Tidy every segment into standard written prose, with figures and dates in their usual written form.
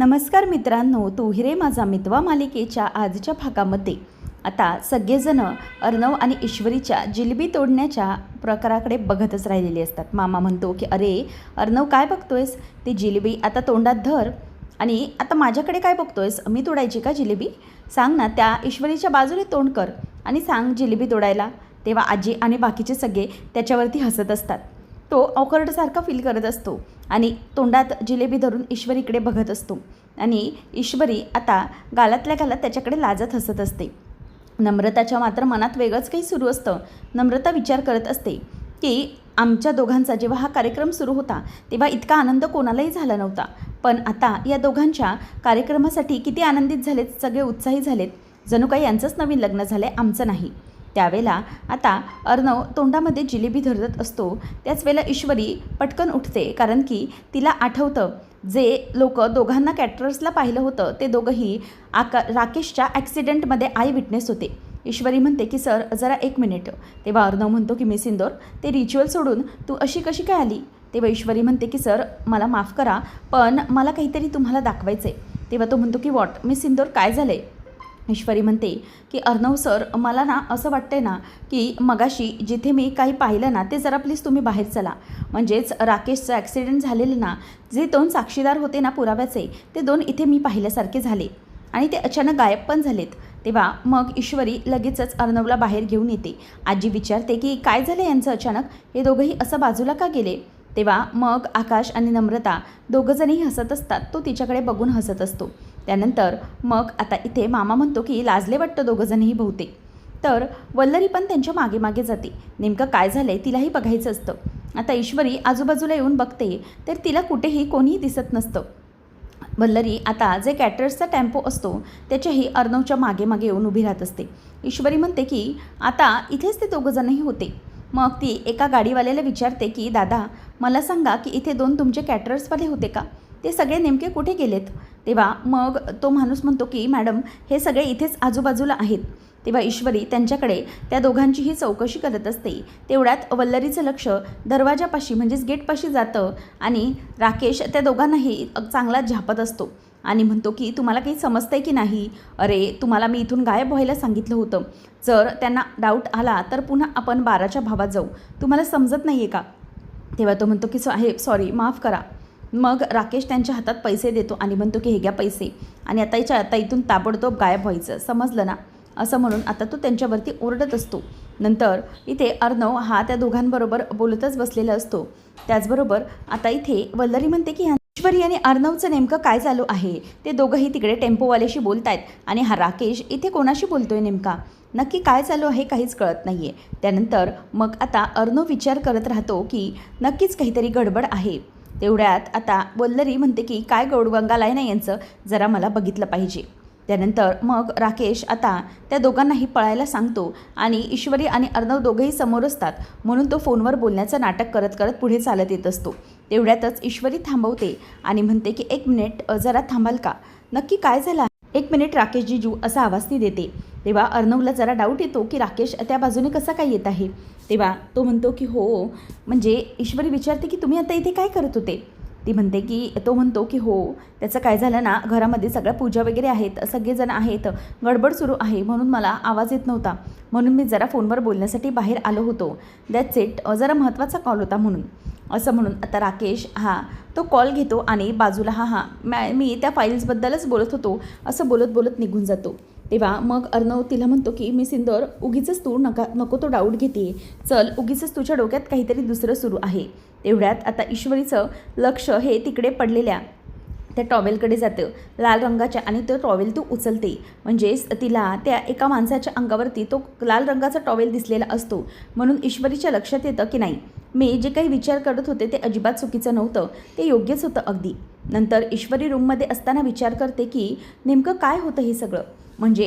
नमस्कार मित्रांनो, तू हि रे माझा मितवा मालिकेच्या आजच्या भागामध्ये आता सगळेजण अर्णव आणि ईश्वरीच्या जिलेबी तोडण्याच्या प्रकाराकडे बघतच राहिलेले असतात. मामा म्हणतो की अरे अर्णव, काय बघतोयस? ती जिलेबी आता तोंडात धर आणि आता माझ्याकडे काय बघतोयस? मी तोडायची का जिलेबी? सांग ना, त्या ईश्वरीच्या बाजूने तोंड कर आणि सांग जिलेबी तोडायला. तेव्हा आजी आणि बाकीचे सगळे त्याच्यावरती हसत असतात. तो ऑकवर्डसारखा फील करत असतो आणि तोंडात जिलेबी धरून ईश्वरीकडे बघत असतो आणि ईश्वरी आता गालातल्या गालात त्याच्याकडे लाजत हसत असते. नम्रताच्या मात्र मनात वेगळंच काही सुरू असतं. नम्रता विचार करत असते की आमच्या दोघांचा जेव्हा हा कार्यक्रम सुरू होता तेव्हा इतका आनंद कोणालाही झाला नव्हता, पण आता या दोघांच्या कार्यक्रमासाठी किती आनंदित झालेत, सगळे उत्साही झालेत, जणू काही यांचंच नवीन लग्न झालं आहे, आमचं नाही. त्यावेळेला आता अर्णव तोंडामध्ये जिलेबी धरत असतो. त्याच वेळेला ईश्वरी पटकन उठते, कारण की तिला आठवतं जे लोक दोघांना कॅटरर्सला पाहिलं होतं ते दोघंही राकेशच्या ॲक्सिडेंटमध्ये आय विटनेस होते. ईश्वरी म्हणते की सर जरा एक मिनिट. तेव्हा अर्णव म्हणतो की मिस इंदोर, ते रिच्युअल सोडून तू अशी कशी काय आली? तेव्हा ईश्वरी म्हणते की सर मला माफ करा, पण मला काहीतरी तुम्हाला दाखवायचं आहे. तेव्हा तो म्हणतो की वॉट? मिस इंदोर, काय झालं आहे? ईश्वरी म्हणते की अर्णव सर, मला ना असं वाटतंय ना की मगाशी जिथे मी काही पाहिलं ना ते जरा प्लीज तुम्ही बाहेर चला. म्हणजेच राकेशचं ॲक्सिडेंट झालेलं ना, जे 2 साक्षीदार होते ना पुराव्याचे, ते 2 इथे मी पाहिल्यासारखे झाले आणि ते अचानक गायब पण झालेत. तेव्हा मग ईश्वरी लगेचच अर्णवला बाहेर घेऊन येते. आजी विचारते की काय झालं यांचं अचानक, हे दोघंही असं बाजूला का गेले? तेव्हा मग आकाश आणि नम्रता दोघंजणही हसत असतात. तो तिच्याकडे बघून हसत असतो. त्यानंतर मग आता इथे मामा म्हणतो की लाजले वाटतं दोघंजणही बहुतेक. तर वल्लरी पण त्यांच्या मागे मागे जाते. नेमकं काय झालं आहे तिलाही बघायचं असतं. आता ईश्वरी आजूबाजूला येऊन बघते तर तिला कुठेही कोणीही दिसत नसतं. वल्लरी आता जे कॅटरर्सचा टेम्पो असतो त्याच्याही अर्णवच्या मागे मागे येऊन उभी राहत असते. ईश्वरी म्हणते की आता इथेच ते दोघंजणही होते. मग ती एका गाडीवाल्याला विचारते की दादा, मला सांगा की इथे 2 तुमचे कॅटरर्सवाले होते का? ते सगळे नेमके कुठे गेलेत? तेव्हा मग तो माणूस म्हणतो की मॅडम, हे सगळे इथेच आजूबाजूला आहेत. तेव्हा ईश्वरी त्यांच्याकडे त्या दोघांचीही चौकशी करत असते. तेवढ्यात वल्लरीचं लक्ष दरवाजापाशी म्हणजेच गेटपाशी जातं आणि राकेश त्या दोघांनाही चांगलाच झापत असतो आणि म्हणतो की तुम्हाला काही समजतंय की नाही? अरे, तुम्हाला मी इथून गायब व्हायला सांगितलं होतं. जर त्यांना डाऊट आला तर पुन्हा आपण 12च्या भावात जाऊ. तुम्हाला समजत नाही आहे का? तेव्हा तो म्हणतो की सॉरी, माफ करा. मग राकेश त्यांच्या हातात पैसे देतो आणि म्हणतो की हे घ्या पैसे आणि आता इथून ताबडतोब गायब व्हायचं, समजलं ना? असं म्हणून आता तो त्यांच्यावरती ओरडत असतो. नंतर इथे अर्णव हा त्या दोघांबरोबर बोलतच बसलेला असतो. त्याचबरोबर आता इथे वल्लरी म्हणते की ईश्वरी आणि अर्णवचं नेमकं काय चालू आहे? ते दोघंही तिकडे टेम्पोवाल्याशी बोलत आहेत आणि हा राकेश इथे कोणाशी बोलतोय नेमका? नक्की काय चालू आहे काहीच कळत नाही आहे. त्यानंतर मग आता अर्णव विचार करत राहतो की नक्कीच काहीतरी गडबड आहे. तेवढ्यात आता वल्लरी म्हणते की काय गौडगंगाला आहे ना यांचं, जरा मला बघितलं पाहिजे. त्यानंतर मग राकेश आता त्या दोघांनाही पळायला सांगतो आणि ईश्वरी आणि अर्णव दोघंही समोर असतात म्हणून तो फोनवर बोलण्याचं नाटक करत करत पुढे चालत येत असतो. तेवढ्यातच ईश्वरी थांबवते आणि म्हणते की 1 मिनिट जरा थांबाल का? नक्की काय झालं? 1 मिनिट राकेश जीजू असा आवाज ती देते. तेव्हा अर्णवला जरा डाऊट येतो की राकेश त्या बाजूने कसा काय येत आहे. तेव्हा तो म्हणतो की हो, म्हणजे ईश्वरी विचारते की तुम्ही आता इथे काय करत होते? तो म्हणतो की हो, त्याचं काय झालं ना, घरामध्ये सगळ्या पूजा वगैरे आहेत, सगळेजण आहेत, गडबड सुरू आहे म्हणून मला आवाज येत नव्हता, म्हणून मी जरा फोनवर बोलण्यासाठी बाहेर आलो होतो. दॅट्स इट, जरा महत्त्वाचा कॉल होता म्हणून. असं म्हणून आता राकेश तो कॉल घेतो आणि बाजूला मी त्या फाईल्सबद्दलच बोलत होतो असं बोलत बोलत निघून जातो. तेव्हा मग अर्णव तिला म्हणतो की मिस इंदोर, उगीचच तू नको तो डाऊट घेते, चल उगीचच तुझ्या डोक्यात काहीतरी दुसरं सुरू आहे. तेवढ्यात आता ईश्वरीचं लक्ष हे तिकडे पडलेल्या त्या टॉवेलकडे जातं, लाल रंगाच्या, आणि तो टॉवेल तू उचलते. म्हणजेच तिला त्या एका माणसाच्या अंगावरती तो लाल रंगाचा टॉवेल दिसलेला असतो. म्हणून ईश्वरीच्या लक्षात येतं की नाही, मी जे काही विचार करत होते ते अजिबात चुकीचं नव्हतं, ते योग्यच होतं अगदी. नंतर ईश्वरी रूममध्ये असताना विचार करते की नेमकं काय होतं हे सगळं. म्हणजे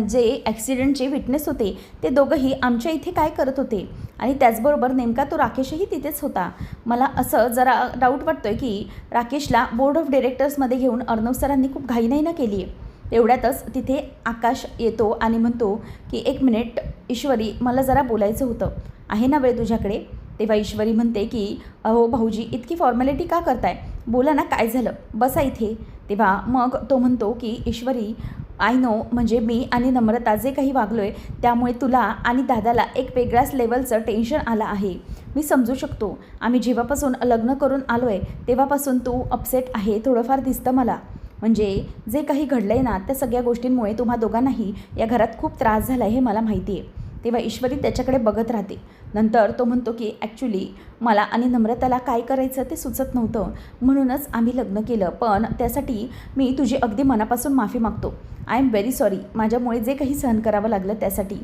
जे ॲक्सिडेंटचे विटनेस होते ते दोघंही आमच्या इथे काय करत होते आणि त्याचबरोबर नेमका तो राकेशही तिथेच होता. मला असं जरा डाऊट वाटतोय की राकेशला बोर्ड ऑफ डिरेक्टर्समध्ये घेऊन अर्णव सरांनी खूप घाई नाही ना केली आहे. तेवढ्यातच तिथे आकाश येतो आणि म्हणतो की 1 मिनिट ईश्वरी, मला जरा बोलायचं होतं, आहे ना वेळ तुझ्याकडे? तेव्हा ईश्वरी म्हणते की अहो भाऊजी, इतकी फॉर्मॅलिटी का करताय? बोला ना, काय झालं? बसा इथे. तेव्हा मग तो म्हणतो की ईश्वरी, आय नो, म्हणजे मी आणि नम्रता जे काही वागलो आहे त्यामुळे तुला आणि दादाला एक वेगळ्याच लेवलचं टेन्शन आलं आहे. मी समजू शकतो. आम्ही जेव्हापासून लग्न करून आलो आहे तेव्हापासून तू अपसेट आहे, थोडंफार दिसतं मला. म्हणजे जे काही घडलं आहे ना त्या सगळ्या गोष्टींमुळे तुम्हा दोघांनाही या घरात खूप त्रास झाला आहे हे मला माहिती आहे. तेव्हा ईश्वरी त्याच्याकडे बघत राहते. नंतर तो म्हणतो की ॲक्च्युली मला आणि नम्रताला काय करायचं ते सुचत नव्हतं, म्हणूनच आम्ही लग्न केलं. पण त्यासाठी मी तुझी अगदी मनापासून माफी मागतो. आय एम व्हेरी सॉरी, माझ्यामुळे जे काही सहन करावं लागलं त्यासाठी.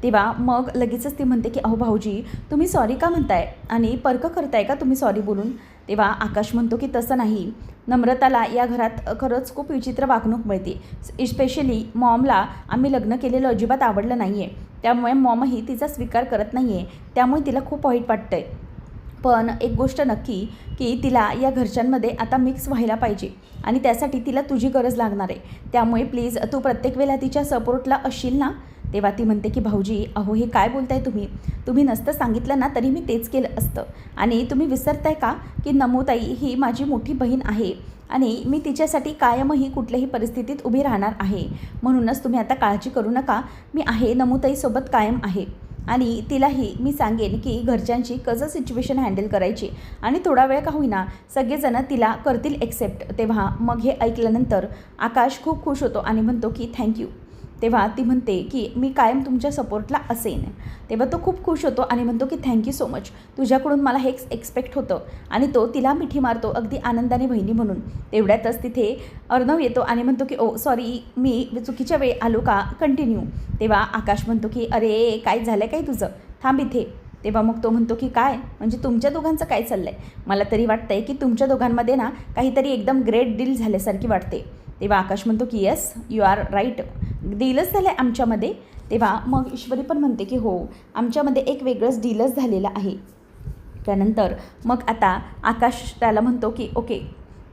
तेव्हा मग लगेचच ती म्हणते की अहो भाऊजी, तुम्ही सॉरी का म्हणताय आणि पर्क करताय का तुम्ही सॉरी बोलून? तेव्हा आकाश म्हणतो की तसं नाही, नम्रताला या घरात खरंच खूप विचित्र वागणूक मिळते. स्पेशली मॉमला आम्ही लग्न केलेलं अजिबात आवडलं नाही आहे, त्यामुळे मॉमही तिचा स्वीकार करत नाही आहे, त्यामुळे तिला खूप वाईट वाटतं आहे. पण एक गोष्ट नक्की की तिला या घरच्यांमध्ये आता मिक्स व्हायला पाहिजे आणि त्यासाठी तिला तुझी गरज लागणार आहे. त्यामुळे प्लीज तू प्रत्येक वेळेला तिच्या सपोर्टला असशील ना? तेव्हा ती म्हणते की भाऊजी, अहो हे काय बोलताय तुम्ही? तुम्ही नसतं सांगितलं ना तरी मी तेच केलं असतं. आणि तुम्ही विसरताय का की नमूताई ही माझी मोठी बहीण आहे आणि मी तिच्यासाठी कायमही कुठल्याही परिस्थितीत उभी राहणार आहे. म्हणूनच तुम्ही आता काळजी करू नका, मी आहे नमूताईसोबत कायम आहे. आणि तिलाही मी सांगेन की घरच्यांची कसं सिच्युएशन हँडल करायची आणि थोडा वेळ का होईना सगळेजणं तिला करतील एक्सेप्ट. तेव्हा मग हे ऐकल्यानंतर आकाश खूप खुश होतो आणि म्हणतो की थँक्यू. तेव्हा ती म्हणते की मी कायम तुमच्या सपोर्टला असेन. तेव्हा तो खूप खुश होतो आणि म्हणतो की थँक्यू सो मच, तुझ्याकडून मला हे एक्सपेक्ट होतं. आणि तो तिला मिठी मारतो अगदी आनंदाने बहिणी म्हणून. तेवढ्यातच तिथे अर्णव येतो आणि म्हणतो की ओ सॉरी, मी चुकीच्या वेळी आलो का, कंटिन्यू. तेव्हा आकाश म्हणतो की अरे काय झालं काय तुझं, थांब इथे. तेव्हा मग तो म्हणतो की काय म्हणजे तुमच्या दोघांचं काय चाललं आहे? मला तरी वाटतं आहे की तुमच्या दोघांमध्ये ना काहीतरी एकदम ग्रेट डील झाल्यासारखी वाटते. तेव्हा आकाश म्हणतो की येस, यू आर राईट, डीलच झालं आहे आमच्यामध्ये. तेव्हा मग ईश्वरी पण म्हणते की हो, आमच्यामध्ये एक वेगळंच डीलच झालेलं आहे. त्यानंतर मग आता आकाश त्याला म्हणतो की ओके,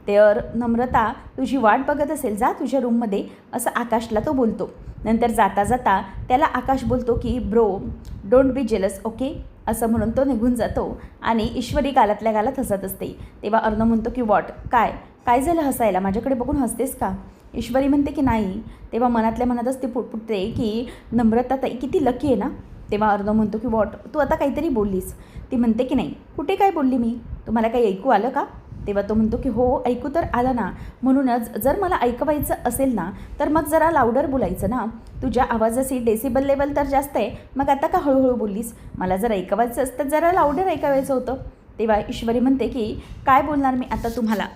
तर नम्रता तुझी वाट बघत असेल, जा तुझ्या रूममध्ये, असं आकाशला तो बोलतो. नंतर जाता जाता त्याला आकाश बोलतो की bro, don't be jealous, okay, असं म्हणून तो निघून जातो आणि ईश्वरी गालातल्या गालात हसत असते. तेव्हा अर्णव म्हणतो की वॉट, काय काय झालं हसायला, माझ्याकडे बघून हसतेस का? ईश्वरी म्हणते की नाही. तेव्हा मनातल्या मनातच ती पुटपुटते की नम्रता ताई किती लकी आहे ना. तेव्हा अर्णव म्हणतो की वॉट, तू आता काहीतरी बोललीस. ती म्हणते की नाही, कुठे काय बोलली मी, तुम्हाला काही ऐकू आलं का? तेव्हा तो म्हणतो की हो, ऐकू तर आलं ना, म्हणूनच जर मला ऐकवायचं असेल ना तर मग जरा लाऊडर बोलायचं ना. तुझ्या आवाजाची डेसिबल लेवल तर जास्त आहे, मग आता का हळूहळू बोललीस? मला जर ऐकवायचं असतं जरा लाऊडर ऐकावायचं होतं. तेव्हा ईश्वरी म्हणते की काय बोलणार मी आता तुम्हाला,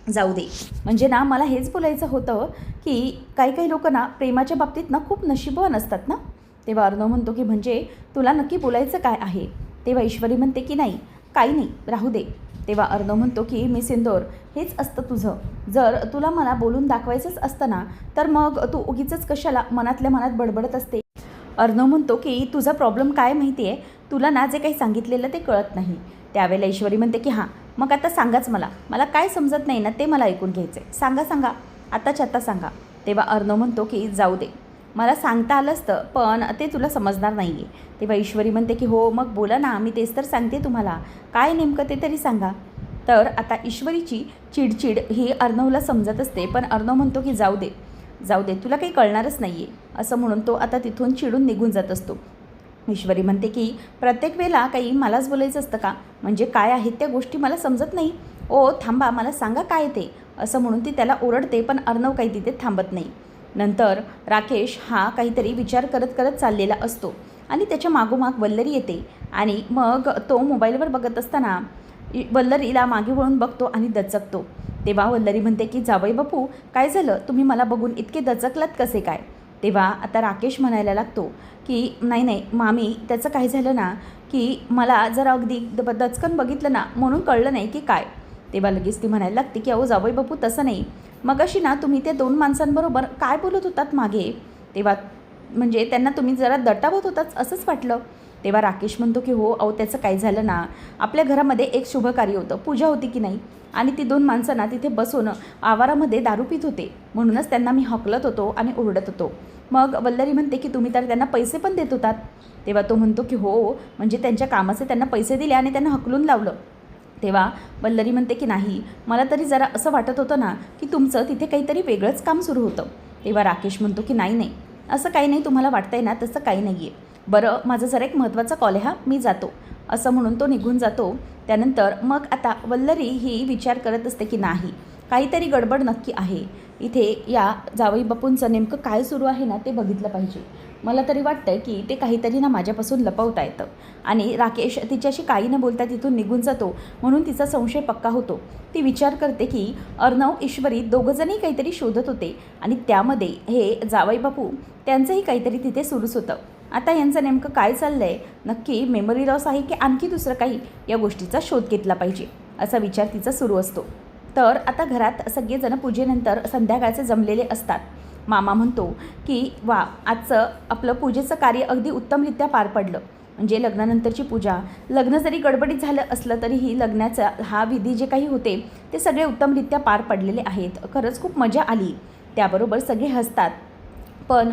जाऊ दे. म्हणजे ना मला हेच बोलायचं होतं की काही काही लोक ना प्रेमाच्या बाबतीत ना खूप नशीबवान असतात ना. तेव्हा अर्णव म्हणतो की म्हणजे तुला नक्की बोलायचं काय आहे? तेव्हा ईश्वरी म्हणते की नाही, काही नाही, राहू दे. तेव्हा अर्णव म्हणतो की मी सिंदूर, हेच असतं तुझं. जर तुला मला बोलून दाखवायचंच असतं ना तर मग तू उगीचच कशाला मनातल्या मनात बडबडत असते. अर्णव म्हणतो की तुझा प्रॉब्लेम काय माहिती आहे, तुला ना जे काही सांगितलेलं ते कळत नाही. त्यावेळेला ईश्वरी म्हणते की हां, मग आता सांगाच मला, मला काय समजत नाही ना ते मला ऐकून घ्यायचं आहे, सांगा सांगा, आताच्या आत्ता सांगा. तेव्हा अर्णव म्हणतो की जाऊ दे, मला सांगता आलं असतं पण ते तुला समजणार नाही आहे. तेव्हा ईश्वरी म्हणते की हो मग बोला ना, मी तेच तर सांगते तुम्हाला, काय नेमकं ते तरी सांगा. तर आता ईश्वरीची चिडचिड ही अर्णवला समजत असते, पण अर्णव म्हणतो की जाऊ दे जाऊ दे, तुला काही कळणारच नाही आहे, असं म्हणून तो आता तिथून चिडून निघून जात असतो. ईश्वरी म्हणते की प्रत्येक वेळेला काही मलाच बोलायचं असतं का, म्हणजे काय आहेत त्या गोष्टी मला समजत नाही. ओ थांबा, मला सांगा काय ते, असं म्हणून ती त्याला ओरडते, पण अर्णव काही तिथे थांबत नाही. नंतर राकेश हा काहीतरी विचार करत करत चाललेला असतो आणि त्याच्या मागोमाग वल्लरी येते आणि मग तो मोबाईलवर बघत असताना वल्लरीला मागे वळून बघतो आणि दचकतो. तेव्हा वल्लरी म्हणते की जावई बापू, काय झालं, तुम्ही मला बघून इतके दचकलात कसे काय? तेव्हा आता राकेश म्हणायला लागतो की नाही नाही मामी, त्याचं काय झालं ना की मला जरा अगदी दचकन बघितलं ना म्हणून कळलं नाही की काय. तेव्हा लगेच ती म्हणायला लागते की अहो जावई बापू तसं नाही, मग अशी ना तुम्ही त्या 2 माणसांबरोबर काय बोलत होतात मागे, तेव्हा म्हणजे त्यांना तुम्ही जरा दटावत होतात असंच वाटलं. तेव्हा राकेश म्हणतो की हो अहो त्याचं काय झालं ना, आपल्या घरामध्ये एक शुभ कार्य होतं, पूजा होती की नाही, आणि ती 2 माणसं ना तिथे बसून आवारामध्ये दारू पित होते, म्हणूनच त्यांना मी हकलत होतो आणि ओरडत होतो. मग वल्लरी म्हणते की तुम्ही तर त्यांना पैसे पण देत होतात. तेव्हा तो म्हणतो की हो, म्हणजे त्यांच्या कामाचे त्यांना पैसे दिले आणि त्यांना हकलून लावलं. तेव्हा वल्लरी म्हणते की नाही, मला तरी जरा असं वाटत होतं ना की तुमचं तिथे काहीतरी वेगळंच काम सुरू होतं. तेव्हा राकेश म्हणतो की नाही नाही, असं काही नाही, तुम्हाला वाटतंय ना तसं काही नाही आहे. बरं, माझं जरा एक महत्त्वाचा कॉल आहे, मी जातो, असं म्हणून तो निघून जातो. त्यानंतर मग आता वल्लरी ही विचार करत असते की नाही, काहीतरी गडबड नक्की आहे इथे. या जावई बापूंचं नेमकं काय सुरू आहे ना ते बघितलं पाहिजे. मला तरी वाटतं की ते काहीतरी ना माझ्यापासून लपवता येतं. आणि राकेश तिच्याशी काही न बोलता तिथून निघून जातो म्हणून तिचा संशय पक्का होतो. ती विचार करते की अर्णव ईश्वरी दोघंजणही काहीतरी शोधत होते आणि त्यामध्ये हे जावई बापू त्यांचंही काहीतरी तिथे सुरूच होतं. आता यांचं नेमकं काय चाललं आहे, नक्की मेमरी लॉस आहे की आणखी दुसरं काही, या गोष्टीचा शोध घेतला पाहिजे असा विचार तिचा सुरू असतो. तर आता घरात सगळेजण पूजेनंतर संध्याकाळचे जमलेले असतात. मामा म्हणतो की वा, आजचं आपलं पूजेचं कार्य अगदी उत्तमरित्या पार पडलं. म्हणजे लग्नानंतरची पूजा, लग्न जरी गडबडीत झालं असलं तरीही लग्नाचा हा विधी जे काही होते ते सगळे उत्तमरित्या पार पडलेले आहेत. खरंच खूप मजा आली. त्याबरोबर सगळे हसतात. पण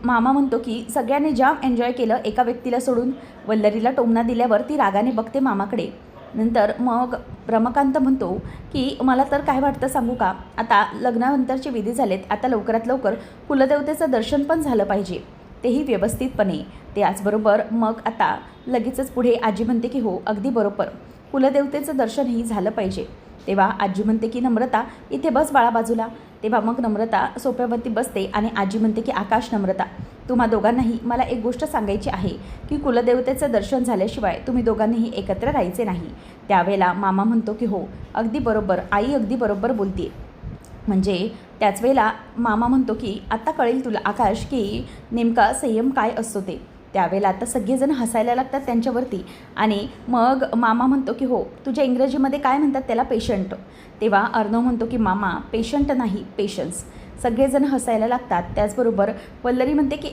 मामा म्हणतो की सगळ्यांनी जाम एन्जॉय केलं एका व्यक्तीला सोडून. वल्लरीला टोमणा दिल्यावर ती रागाने बघते मामाकडे. नंतर मग रमाकांत म्हणतो की मला तर काय वाटतं सांगू का, आता लग्नानंतरचे विधी झालेत, आता लवकरात लवकर कुलदेवतेचं दर्शन पण झालं पाहिजे, तेही व्यवस्थितपणे. त्याचबरोबर मग आता लगेचच पुढे आजी म्हणते की हो अगदी बरोबर, कुलदेवतेचं दर्शनही झालं पाहिजे. तेव्हा आजी म्हणते की नम्रता इथे बस बाळा बाजूला. तेव्हा मग नम्रता सोफ्यावरती बसते आणि आजी म्हणते की आकाश, नम्रता, तुम्हा दोघांनाही मला एक गोष्ट सांगायची आहे की कुलदेवतेचं दर्शन झाल्याशिवाय तुम्ही दोघांनीही एकत्र राहायचे नाही. त्यावेळेला मामा म्हणतो की हो अगदी बरोबर, आई अगदी बरोबर बोलते. म्हणजे त्याच वेळेला मामा म्हणतो की आता कळेल तुला आकाश की नेमका संयम काय असतो ते. त्यावेळेला आता सगळेजण हसायला लागतात त्यांच्यावरती. आणि मग मामा म्हणतो की हो, तुझ्या इंग्रजीमध्ये काय म्हणतात त्याला, पेशंट. तेव्हा अर्णव म्हणतो की मामा पेशंट नाही, पेशन्स. सगळेजण हसायला लागतात. त्याचबरोबर वल्लरी म्हणते की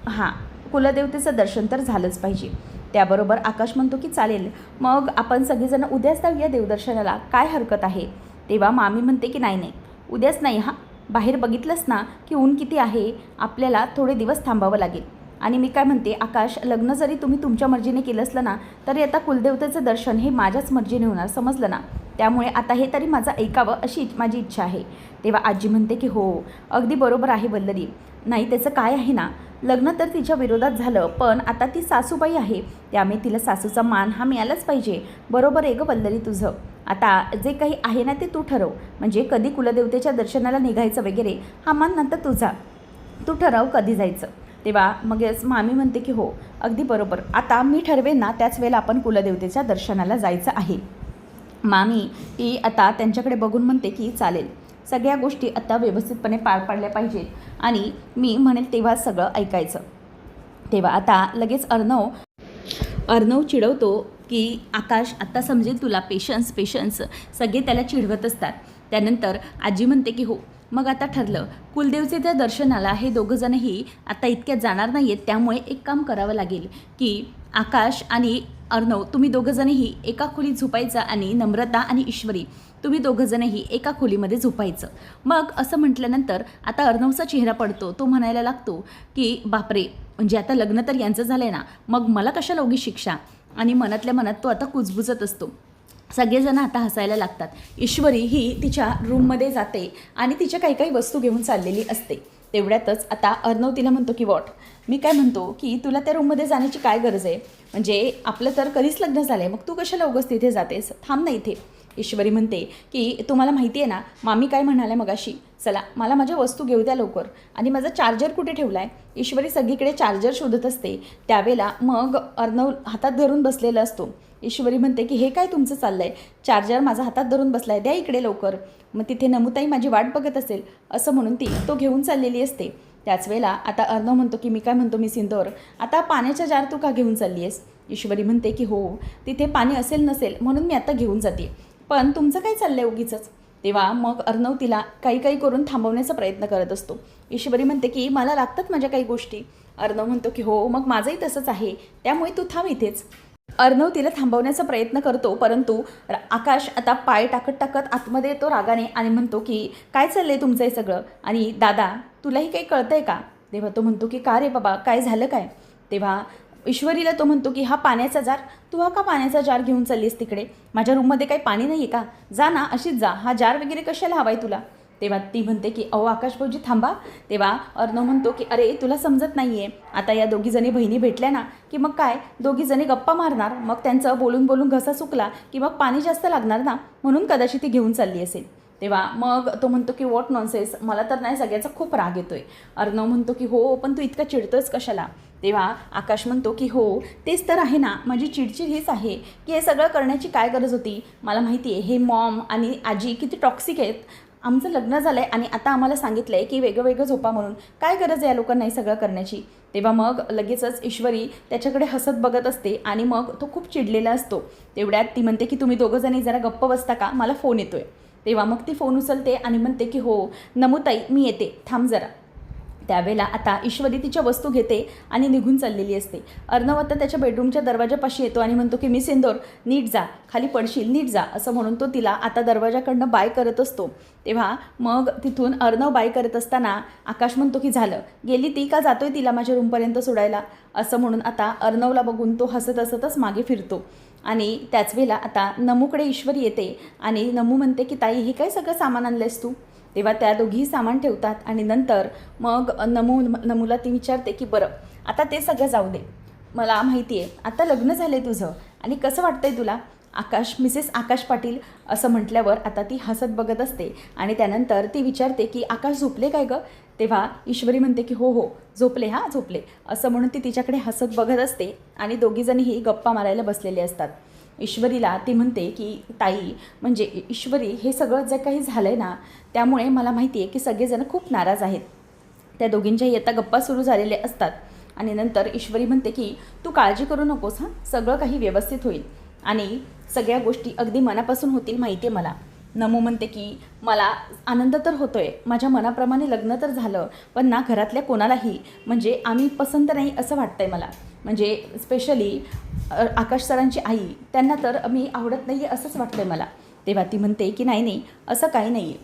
हां, कुलदेवतेचं दर्शन तर झालंच पाहिजे. त्याबरोबर आकाश म्हणतो की चालेल, मग आपण सगळेजण उद्याच जाऊया देवदर्शनाला, काय हरकत आहे. तेव्हा मामी म्हणते की नाही नाही, उद्याच नाही, हां, बाहेर बघितलंस ना की ऊन किती आहे, आपल्याला थोडे दिवस थांबावं लागेल. आणि मी काय म्हणते आकाश, लग्न जरी तुम्ही तुमच्या मर्जीने केलं असलं ना तरी आता कुलदेवतेचं दर्शन हे माझ्याच मर्जीने होणार, समजलं ना. त्यामुळे आता हे तरी माझं ऐकावं अशी माझी इच्छा आहे. तेव्हा आजी म्हणते की हो अगदी बरोबर आहे वल्लरी, नाही त्याचं काय आहे ना, लग्न तर तिच्या विरोधात झालं पण आता ती सासूबाई आहे, त्यामुळे तिला सासूचा मान हा मिळालाच पाहिजे. बरोबर आहे गं वल्लरी तुझं. आता जे काही आहे ना ते तू ठरव, म्हणजे कधी कुलदेवतेच्या दर्शनाला निघायचं वगैरे हा मान नंतर तुझा, तू ठरव कधी जायचं. तेव्हा मग मामी म्हणते की हो अगदी बरोबर, आता मी ठरवेन ना त्याच वेळेला आपण कुलदेवतेच्या दर्शनाला जायचं आहे. मामी ही आता त्यांच्याकडे बघून म्हणते की चालेल, सगळ्या गोष्टी आता व्यवस्थितपणे पार पाडल्या पाहिजेत आणि मी म्हणेल तेव्हा सगळं ऐकायचं. तेव्हा आता लगेच अर्णव चिडवतो की आकाश आता समजेल तुला, पेशन्स सगळे त्याला चिडवत असतात. त्यानंतर आजी म्हणते की हो मग आता ठरलं, कुलदेवतेच्या दर्शनाला हे दोघंजणही आता इतक्यात जाणार नाही आहेत, त्यामुळे एक काम करावं लागेल की आकाश आणि अर्णव तुम्ही दोघंजणही एका खोलीत झोपायचं आणि नम्रता आणि ईश्वरी तुम्ही दोघंजणही एका खोलीमध्ये झोपायचं. मग असं म्हटल्यानंतर आता अर्णवचा चेहरा पडतो, तो म्हणायला लागतो की बापरे, म्हणजे आता लग्न तर यांचं झालं आहे ना, मग मला कशाला उगी शिक्षा. आणि मनातल्या मनात तो आता कुजबुजत असतो. सगळेजण आता हसायला लागतात. ईश्वरी ही तिच्या रूममध्ये जाते आणि तिच्या काही काही वस्तू घेऊन चाललेली असते. तेवढ्यातच आता अर्णव तिला म्हणतो की वॉट, मी काय म्हणतो की तुला त्या रूममध्ये जाण्याची काय गरज आहे, म्हणजे आपलं तर कधीच लग्न झालं आहे, मग तू कशाला उगाच तिथे जातेस, थांब ना इथे. ईश्वरी म्हणते की तुम्हाला माहिती आहे ना मामी काय म्हणाले मगाशी, चला मला माझ्या वस्तू घेऊ द्या लवकर, आणि माझा चार्जर कुठे ठेवला आहे. ईश्वरी सगळीकडे चार्जर शोधत असते. त्यावेळेला मग अर्णव हातात धरून बसलेला असतो. ईश्वरी म्हणते की हे काय तुमचं चाललं आहे, चार्जर माझा हातात धरून बसला आहे, द्या इकडे लवकर. मग तिथे नमुताई माझी वाट बघत असेल असं म्हणून ती तो घेऊन चाललेली असते. त्याच वेळेला आता अर्णव म्हणतो की मी काय म्हणतो मी सिंदूर, आता पाण्याचा जार तू का घेऊन चालली आहेस. ईश्वरी म्हणते की हो तिथे पाणी असेल नसेल म्हणून मी आता घेऊन जाते, पण तुमचं काय चाललं आहे उगीचंच. तेव्हा मग अर्णव तिला काही करून थांबवण्याचा प्रयत्न करत असतो. ईश्वरी म्हणते की मला लागतात माझ्या काही गोष्टी. अर्णव म्हणतो की हो मग माझंही तसंच आहे, त्यामुळे तू थांब इथेच. अर्णव तिला थांबवण्याचा प्रयत्न करतो, परंतु आकाश आता पाय टाकत आतमध्ये येतो रागाने आणि म्हणतो की काय चाललं आहे तुमचं हे सगळं, आणि दादा तुलाही काही कळतं आहे का. तेव्हा तो म्हणतो की का रे बाबा काय झालं काय. तेव्हा ईश्वरीला तो म्हणतो की हा पाण्याचा जार, तू हा का पाण्याचा जार घेऊन चाललीस तिकडे? माझ्या रूममध्ये काही पाणी नाही आहे का? जा ना, अशीच जा, हा जार वगैरे कशाला हवाय तुला? तेव्हा ती म्हणते की अहो आकाश भाऊजी थांबा. तेव्हा अर्णव म्हणतो की अरे तुला समजत नाही आहे, आता या दोघीजणी बहिणी भेटल्या ना की मग काय, दोघीजणी गप्पा मारणार, मग त्यांचं बोलून बोलून घसा सुकला की मग पाणी जास्त लागणार ना, म्हणून कदाचित ती घेऊन चालली असेल. तेव्हा मग तो म्हणतो की वॉट नॉनसेन्स, मला तर नाही सगळ्याचा खूप राग येतोय. अर्णव म्हणतो की हो पण तू इतका चिडतोयस कशाला? तेव्हा आकाश म्हणतो की हो तेच तर आहे ना, माझी चिडचिड हीच आहे की हे सगळं करण्याची काय गरज होती? मला माहिती आहे हे मॉम आणि आजी किती टॉक्सिक आहेत. आमचं लग्न झालं आहे आणि आता आम्हाला सांगितलं आहे की वेगळं वेगळं झोपा म्हणून, काय गरज आहे या लोकांना हे सगळं करण्याची? तेव्हा मग लगेचच ईश्वरी त्याच्याकडे हसत बघत असते आणि मग तो खूप चिडलेला असतो. तेवढ्यात ती म्हणते की तुम्ही दोघंजणी जरा गप्प बसता का, मला फोन येतोय. तेव्हा मग ती फोन उचलते आणि म्हणते की हो नमुताई मी येते, थांब जरा. त्यावेळेला आता ईश्वरी तिच्या वस्तू घेते आणि निघून चाललेली असते. अर्णव आता त्याच्या बेडरूमच्या दरवाजापाशी येतो आणि म्हणतो की मिस इंदोर नीट जा, खाली पडशील, नीट जा, असं म्हणून तो तिला आता दरवाजाकडनं बाय करत असतो. तेव्हा मग तिथून अर्णव बाय करत असताना आकाश म्हणतो की झालं, गेली ती का जातोय तिला माझ्या रूमपर्यंत सोडायला, असं म्हणून आता अर्णवला बघून तो हसत हसतच मागे फिरतो. आणि त्याच वेळेला आता नमूकडे ईश्वरी येते आणि नमू म्हणते की ताई हे काय सगळं सामान आणलंयस तू? तेव्हा त्या दोघीही सामान ठेवतात आणि नंतर मग नमूला ती विचारते की बरं आता ते सगळं जाऊ दे, मला माहिती आहे आता लग्न झालं आहे तुझं आणि कसं वाटतंय तुला? मिसेस आकाश पाटील असं म्हटल्यावर आता ती हसत बघत असते आणि त्यानंतर ती विचारते की आकाश झोपले काय गं? तेव्हा ईश्वरी म्हणते की हो हो झोपले, हां झोपले, असं म्हणून ती तिच्याकडे हसत बघत असते आणि दोघीजणीही गप्पा मारायला बसलेले असतात. ईश्वरीला ती म्हणते की ताई म्हणजे ईश्वरी हे सगळं जे काही झालं आहे ना त्यामुळे मला माहिती आहे की सगळेजण खूप नाराज आहेत. त्या दोघींच्याही आता गप्पा सुरू झालेल्या असतात आणि नंतर ईश्वरी म्हणते की तू काळजी करू नकोस, हां सगळं काही व्यवस्थित होईल आणि सगळ्या गोष्टी अगदी मनापासून होतील माहिती आहे मला. नमू म्हणते की मला आनंद तर होतोय, माझ्या मनाप्रमाणे लग्न तर झालं, पण ना घरातल्या कोणालाही म्हणजे आम्ही पसंत नाही असं वाटतंय मला, म्हणजे स्पेशली आकाश सरांची आई, त्यांना तर मी आवडत नाही आहे असंच वाटतंय मला. तेव्हा ती म्हणते की नाही नाही असं काही नाही आहे,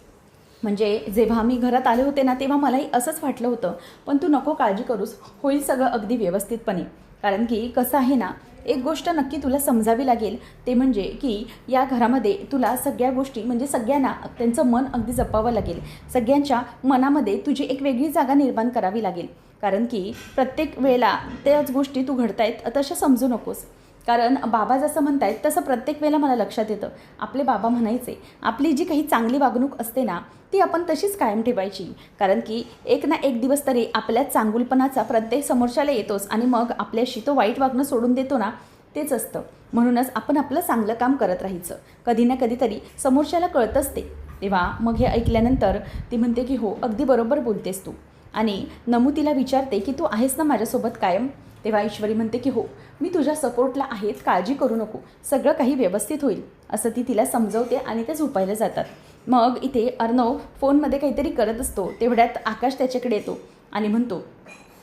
म्हणजे जेव्हा मी घरात आले होते ना तेव्हा मलाही असंच वाटलं होतं, पण तू नको काळजी करूस, होईल सगळं अगदी व्यवस्थितपणे. कारण की कसं आहे ना, एक गोष्ट नक्की तुला समजावी लागेल, ते म्हणजे की या घरामध्ये तुला सगळ्या गोष्टी म्हणजे सगळ्यांना त्यांचं मन अगदी जपावं लागेल, सगळ्यांच्या मनामध्ये तुझी एक वेगळी जागा निर्माण करावी लागेल. कारण की प्रत्येक वेळेला त्याच गोष्टी तू घडतायत तशा समजू नकोस. कारण बाबा जसं म्हणतायत तसं प्रत्येक वेळेला मला लक्षात येतं, आपले बाबा म्हणायचे आपली जी काही चांगली वागणूक असते ना ती आपण तशीच कायम ठेवायची. कारण की एक ना एक दिवस तरी आपल्या चांगुलपणाचा प्रत्येक समोरच्याला येतोच आणि मग आपल्याशी तो वाईट वागणं सोडून देतो ना, तेच असतं. म्हणूनच आपण आपलं चांगलं काम करत राहायचं, कधी ना कधीतरी समोरच्याला कळतंच ते. तेव्हा मग हे ऐकल्यानंतर ती म्हणते की हो अगदी बरोबर बोलतेस तू. आणि नमू तिला विचारते की तू आहेस ना माझ्यासोबत कायम? तेव्हा ईश्वरी म्हणते की हो मी तुझ्या सपोर्टला आहेच, काळजी करू नको, सगळं काही व्यवस्थित होईल, असं ती तिला समजवते आणि ते झोपायला जातात. मग इथे अर्णव फोनमध्ये काहीतरी करत असतो. तेवढ्यात आकाश त्याच्याकडे येतो आणि म्हणतो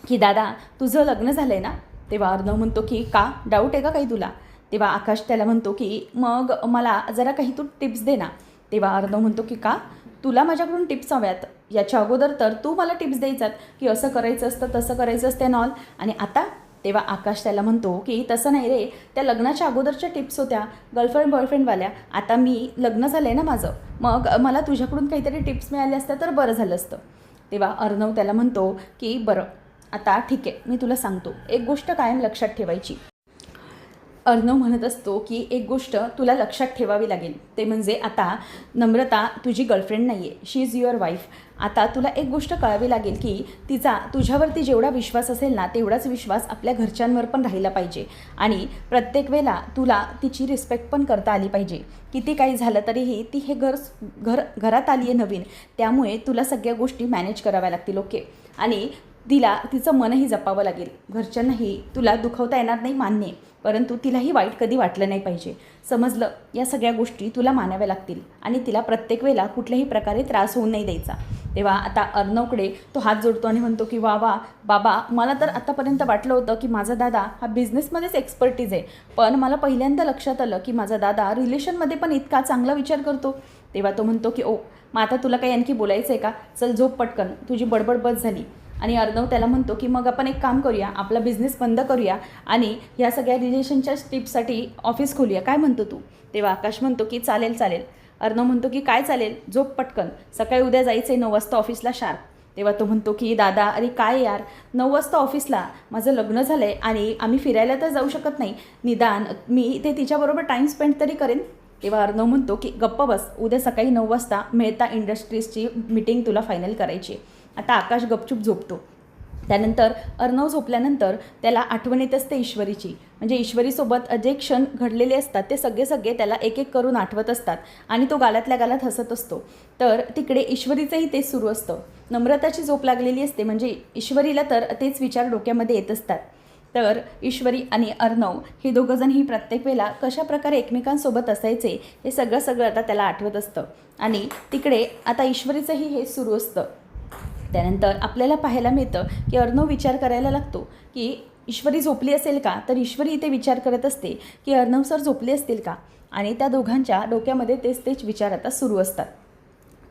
की दादा तुझं लग्न झालं आहे ना? तेव्हा अर्णव म्हणतो की का, डाऊट आहे का काही तुला? तेव्हा आकाश त्याला म्हणतो की मग मला जरा काही तू टिप्स दे ना. तेव्हा अर्णव म्हणतो की का, तुला माझ्याकडून टिप्स हव्यात? याच्या अगोदर तर तू मला टिप्स द्यायचात की असं करायचं असतं तसं करायचं असतं आणि ऑल, आणि आता? तेव्हा आकाश त्याला म्हणतो की तसं नाही रे, त्या लग्नाच्या अगोदरच्या टिप्स होत्या बॉयफ्रेंडवाल्या, आता मी लग्न झालं आहे ना माझं, मग मला तुझ्याकडून काहीतरी टिप्स मिळाल्या असत्या तर बरं झालं असतं. तेव्हा अर्णव त्याला म्हणतो की बरं आता ठीक आहे, मी तुला सांगतो, एक गोष्ट कायम लक्षात ठेवायची. अर्णव म्हणत असतो की एक गोष्ट तुला लक्षात ठेवावी लागेल, ते म्हणजे आता नम्रता तुझी गर्लफ्रेंड नाही आहे, शी इज युअर वाईफ. आता तुला एक गोष्ट कळावी लागेल की तिचा तुझ्यावरती जेवढा विश्वास असेल ना तेवढाच विश्वास आपल्या घरच्यांवर पण राहिला पाहिजे आणि प्रत्येक वेळेला तुला तिची रिस्पेक्ट पण करता आली पाहिजे. किती काही झालं तरीही ती हे घरात आली आहे नवीन, त्यामुळे तुला सगळ्या गोष्टी मॅनेज कराव्या लागतील, ओके? आणि तिचं मनही जपावं लागेल, घरच्यांनाही तुला दुखवता येणार नाही मान्य, परंतु तिलाही वाईट कधी वाटलं नाही पाहिजे, समजलं? या सगळ्या गोष्टी तुला मानाव्या लागतील आणि तिला प्रत्येक वेळेला कुठल्याही प्रकारे त्रास होऊ नाही द्यायचा. तेव्हा आता अर्णवकडे तो हात जोडतो आणि म्हणतो की वा वा बाबा, मला तर आत्तापर्यंत वाटलं होतं की माझा दादा हा बिझनेसमध्येच एक्सपर्टीज आहे, पण मला पहिल्यांदा लक्षात आलं की माझा दादा रिलेशनमध्ये पण इतका चांगला विचार करतो. तेव्हा तो म्हणतो की ओ मग आता तुला काही आणखी बोलायचं आहे का? चल झोप पटकन, तुझी बडबड बस झाली. आणि अर्णव त्याला म्हणतो की मग आपण एक काम करूया, आपला बिझनेस बंद करूया आणि ह्या सगळ्या रिलेशनच्या टिप्ससाठी ऑफिस खोलूया, काय म्हणतो तू? तेव्हा आकाश म्हणतो की चालेल चालेल. अर्णव म्हणतो की काय चालेल, झोप पटकन, सकाळी उद्या जायचं आहे 9 वाजता ऑफिसला शार्प. तेव्हा तो म्हणतो की दादा अरे काय यार, 9 वाजता ऑफिसला, माझं लग्न झालं आहे आणि आम्ही फिरायला तर जाऊ शकत नाही, निदान मी ते तिच्याबरोबर टाईम स्पेंड तरी करेन. तेव्हा अर्णव म्हणतो की गप्प बस, उद्या सकाळी 9 वाजता मेहता इंडस्ट्रीजची मीटिंग तुला फायनल करायची. आता आकाश गपचूप झोपतो. त्यानंतर अर्णव झोपल्यानंतर त्याला आठवण येत असते ईश्वरीची. म्हणजे ईश्वरीसोबत जे क्षण घडलेले असतात ते सगळे त्याला एक एक करून आठवत असतात आणि तो गालातल्या गालात हसत असतो. तर तिकडे ईश्वरीचंही तेच सुरू असतं. नम्रताची झोप लागलेली असते, म्हणजे ईश्वरीला तर तेच विचार डोक्यामध्ये येत असतात. तर ईश्वरी आणि अर्णव हे दोघंजणही प्रत्येक वेळेला कशाप्रकारे एकमेकांसोबत असायचे हे सगळं आता त्याला आठवत असतं. आणि तिकडे आता ईश्वरीचंही हे सुरू असतं. त्यानंतर आपल्याला पाहायला मिळतं की अर्णव विचार करायला लागतो की ईश्वरी झोपली असेल का, तर ईश्वरी इथे विचार करत असते की अर्णव सर झोपले असतील का. आणि त्या दोघांच्या डोक्यामध्ये तेच विचार आता सुरू असतात.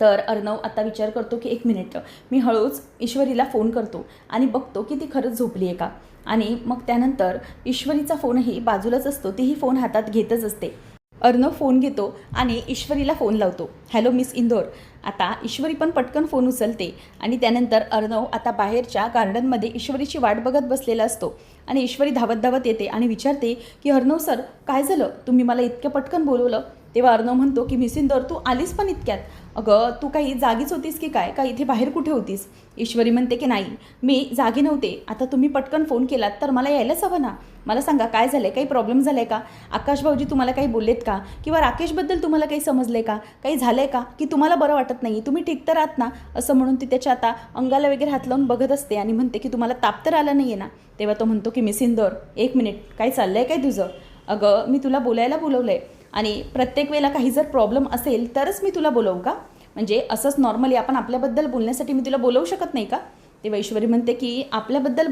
तर अर्णव आता विचार करतो की 1 मिनिट, मी हळूच ईश्वरीला फोन करतो आणि बघतो की ती खरंच झोपली आहे का. आणि मग त्यानंतर ईश्वरीचा फोनही बाजूलाच असतो, तीही फोन हातात घेतच असते. अर्णव फोन घेतो आणि ईश्वरीला फोन लावतो. Hello miss Indore. आता ईश्वरी पण पटकन फोन उचलते आणि त्यानंतर अर्णव आता बाहेरच्या गार्डनमध्ये ईश्वरीची वाट बघत बसलेला असतो. आणि ईश्वरी धावत येते आणि विचारते की अर्णव सर काय झालं, तुम्ही मला इतक्या पटकन बोलवलं? तेव्हा अर्णव म्हणतो की मिस इंदोर तू आलीस पण इतक्यात? अगं तू काही जागीच होतीस की काय, का इथे बाहेर कुठे होतीस? ईश्वरी म्हणते की नाही मी जागी नव्हते, आता तुम्ही पटकन फोन केलात तर मला यायलाच हवं ना. मला सांगा काय झालं आहे, काही प्रॉब्लेम झाला आहे का? आकाश भाऊजी तुम्हाला काही बोललेत का? किंवा राकेशबद्दल तुम्हाला काही समजलं आहे का? काही झालं आहे का? की तुम्हाला बरं वाटत नाही, तुम्ही ठीक तर आहात ना? असं म्हणून ती त्याच्या आता अंगाला वगैरे हात लावून बघत असते आणि म्हणते की तुम्हाला ताप तर आला नाही आहे ना? तेव्हा तो म्हणतो की मिस इंदोर 1 मिनिट, काय चाललं आहे काय तुझं? अगं मी तुला बोलायला बोलवलं आहे आणि प्रत्येक वेळेला काही जर प्रॉब्लेम असेल तरच मी तुला बोलवू का? म्हणजे असंच नॉर्मली आपण आपल्याबद्दल बोलण्यासाठी मी तुला बोलवू शकत नाही का? तेव्हा ईश्वरी म्हणते की आपल्याबद्दल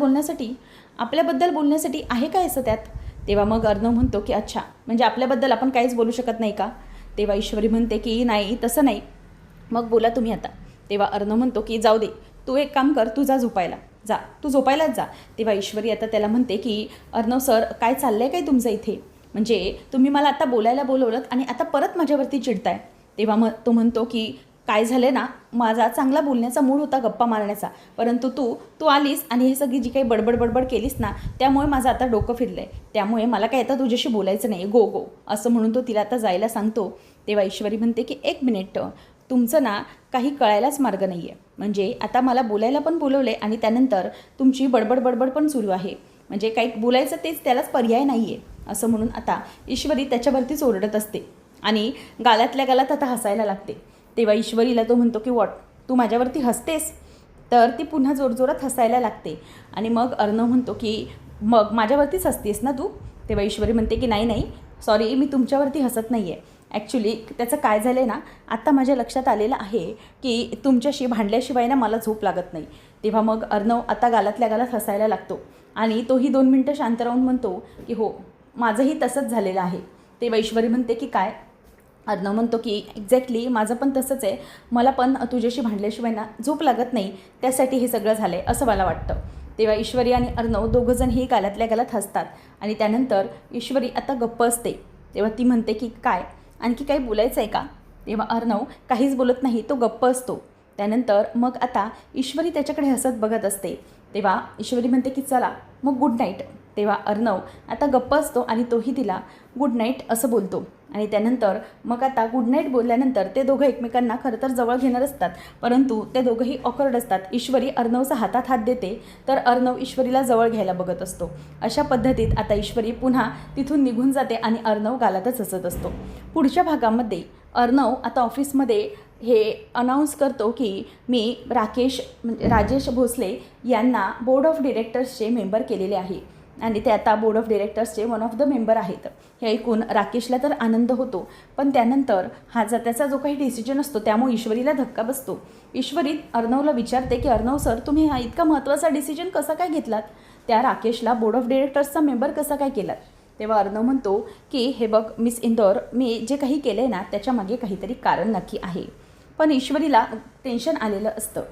बोलण्यासाठी आहे काय असं त्यात? तेव्हा मग अर्णव म्हणतो की अच्छा, म्हणजे आपल्याबद्दल आपण काहीच बोलू शकत नाही का? तेव्हा ईश्वरी म्हणते की नाही तसं नाही, मग बोला तुम्ही आता. तेव्हा अर्णव म्हणतो की जाऊ दे, तू एक काम कर, तू तू झोपायलाच जा. तेव्हा ईश्वरी आता त्याला म्हणते की अर्णव सर काय चाललं आहे काय तुमचं इथे? म्हणजे तुम्ही मला आता बोलायला बोलवलं आणि आता परत माझ्यावरती चिडताय. तेव्हा मग तो म्हणतो की काय झालं ना, माझा चांगला बोलण्याचा मूड होता, गप्पा मारण्याचा, परंतु तू आलीस आणि हे सगळी जी काही बडबड केलीस ना, त्यामुळे माझं आता डोकं फिरलं आहे. त्यामुळे मला काय आता तुझ्याशी बोलायचं नाही, गो असं म्हणून तो तिला आता जायला सांगतो. तेव्हा ईश्वरी म्हणते की 1 मिनिट, तुमचं ना काही कळायलाच मार्ग नाही आहे. म्हणजे आता मला बोलायला पण बोलवलं आहे आणि त्यानंतर तुमची बडबड पण सुरू आहे. म्हणजे काही बोलायचं तेच, त्यालाच पर्याय नाही आहे असं म्हणून आता ईश्वरी त्याच्यावरतीच ओरडत असते आणि गालातल्या गालात आता हसायला लागते. तेव्हा ईश्वरीला तो म्हणतो की तू माझ्यावरती हसतेस? तर ती पुन्हा जोरजोरात हसायला लागते. आणि मग अर्णव म्हणतो की मग माझ्यावरतीच हसतेस ना तू? तेव्हा ईश्वरी म्हणते की नाही सॉरी, मी तुमच्यावरती हसत नाही आहे. ॲक्च्युली त्याचं काय झालं आहे ना, आता माझ्या लक्षात आलेलं आहे की तुमच्याशी भांडल्याशिवाय ना मला झोप लागत नाही. तेव्हा मग अर्णव आता गालातल्या गालात हसायला लागतो आणि तोही 2 मिनटं शांत राहून म्हणतो की हो, माझंही तसंच झालेलं आहे. तेव्हा ईश्वरी म्हणते की काय? अर्णव म्हणतो की एक्झॅक्टली माझं पण तसंच आहे, मला पण तुझ्याशी भांडल्याशिवाय ना झोप लागत नाही, त्यासाठी हे सगळं झालं आहे असं मला वाटतं. तेव्हा ईश्वरी आणि अर्णव दोघंजणही गालातल्या गालात हसतात आणि त्यानंतर ईश्वरी आता गप्प असते. तेव्हा ती म्हणते की काय, आणखी काही बोलायचं आहे का? तेव्हा अर्णव काहीच बोलत नाही, तो गप्प असतो. त्यानंतर मग आता ईश्वरी त्याच्याकडे हसत बघत असते. तेव्हा ईश्वरी म्हणते की चला मग गुड नाईट. तेव्हा अर्णव आता गप्प असतो आणि तोही तिला गुड नाईट असं बोलतो. आणि त्यानंतर मग आता गुड नाईट बोलल्यानंतर ते दोघं एकमेकांना खरं तर जवळ घेणार असतात, परंतु ते दोघंही ऑकवर्ड असतात. ईश्वरी अर्णवचा हातात हात देते तर अर्णव ईश्वरीला जवळ घ्यायला बघत असतो. अशा पद्धतीत आता ईश्वरी पुन्हा तिथून निघून जाते आणि अर्णव गालातच हसत असतो. पुढच्या भागामध्ये अर्णव आता ऑफिसमध्ये हे अनाऊन्स करतो की मी राजेश भोसले यांना बोर्ड ऑफ डिरेक्टर्सचे मेंबर केलेले आहे आणि ते आता बोर्ड ऑफ डिरेक्टर्सचे 1 ऑफ द मेंबर आहेत. हे ऐकून राकेशला तर आनंद होतो, पण त्यानंतर त्याचा जो काही डिसिजन असतो त्यामुळे ईश्वरीला धक्का बसतो. ईश्वरी अर्णवला विचारते की अर्णव सर, तुम्ही हा इतका महत्त्वाचा डिसिजन कसा काय घेतलात? त्या राकेशला बोर्ड ऑफ डिरेक्टर्सचा मेंबर कसा काय केलात? तेव्हा अर्णव म्हणतो की हे बघ मिस इंदोर, मी जे काही केलं आहे ना त्याच्यामागे काहीतरी कारण नक्की आहे. पण ईश्वरीला टेन्शन आलेलं असतं.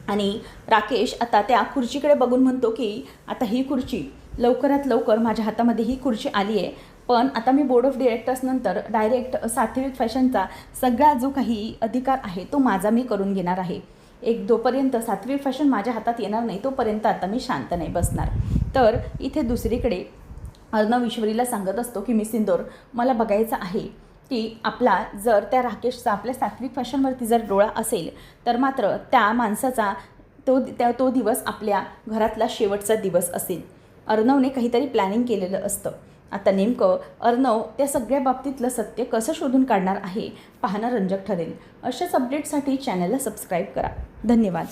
आणि राकेश आता त्या खुर्चीकडे बघून म्हणतो की आता ही खुर्ची लवकरात लवकर माझ्या हातामध्ये ही खुर्ची आली आहे, पण आता मी बोर्ड ऑफ डिरेक्टर्सनंतर डायरेक्ट सात्विक फॅशनचा सगळा जो काही अधिकार आहे तो माझा मी करून घेणार आहे. जोपर्यंत सात्विक फॅशन माझ्या हातात येणार नाही तोपर्यंत आता मी शांत नाही बसणार. तर इथे दुसरीकडे अर्णव ईश्वरीला सांगत असतो की मिस इंदोर, मला बघायचं आहे की आपला जर राकेशचा आपल्या सात्विक फॅशनवरती जर डोळा असेल तर मात्र त्या माणसाचा तो दिवस आपल्या घरातला शेवटचा दिवस असेल. अर्णवने काहीतरी प्लॅनिंग केलेलं असतं. आता नेमकं अर्णव त्या सगळ्या बाबतीतलं सत्य कसं शोधून काढणार आहे पाहणं रंजक ठरेल. अशाच अपडेटसाठी चॅनलला सबस्क्राईब करा. धन्यवाद.